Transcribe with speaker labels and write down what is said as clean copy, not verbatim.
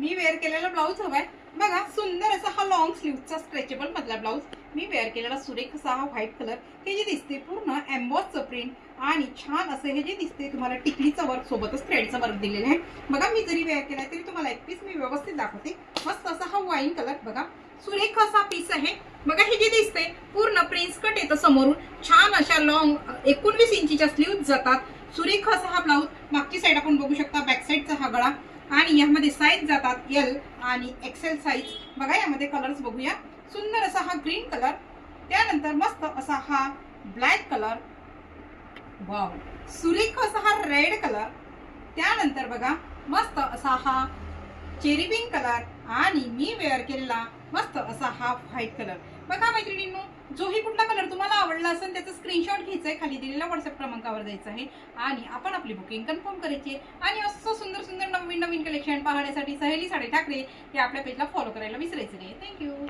Speaker 1: मी wear केलेला blouse हवाय बघा, सुंदर असा हा लॉंग स्लीवचा स्ट्रेचेबल मधला ब्लाऊज मी वेअर केलेला सुरेख असा हा व्हाईट कलर, हे जे दिसते पूर्ण एम्बॉसचं प्रिंट आणि छान असं हे जे दिसते तुम्हाला टिकलीचं वर्क सोबतच थ्रेडचं वर्क दिलेलं आहे बघा। मी जरी वेअर केलाय तरी तुम्हाला एक पीस मी व्यवस्थित दाखवते। मस्त असा हा वाईन कलर बघा, सुरेख असा पीस आहे बघा। हे जे दिसते पूर्ण प्रिन्स कट येतं समोरून, छान अशा लॉंग 19 इंचीच्या स्लीव्ज जातात। सुरेख असा हा ब्लाऊज, मागची साईड आपण बघू शकता, बॅक साईडचा हा गळा आणि यामध्ये साईज जातात एल आणि एक्सेल साईज बघा। यामध्ये कलर्स बघूया, सुंदर असा हा ग्रीन कलर, त्यानंतर मस्त असा हा ब्लॅक कलर, वाव सुरेख असा हा रेड कलर, त्यानंतर बघा मस्त असा हा चेरी पिंक कलर आणि मी वेअर केलेला मस्त असा हा व्हाईट कलर बघा। मैत्रिणींनो, जोही कुठला कलर तुम्हाला आवडला असेल त्याचा स्क्रीनशॉट घ्यायचा आहे, खाली दिलेल्या व्हॉट्सअप क्रमांकावर जायचं आहे आणि आपण आपली बुकिंग कन्फर्म करायची आहे। आणि असं सुंदर सुंदर नवीन नवीन कलेक्शन पाहण्यासाठी सहेली साडी ठाकरे या आपल्या पेजला फॉलो करायला विसरायचं नाही। थँक्यू।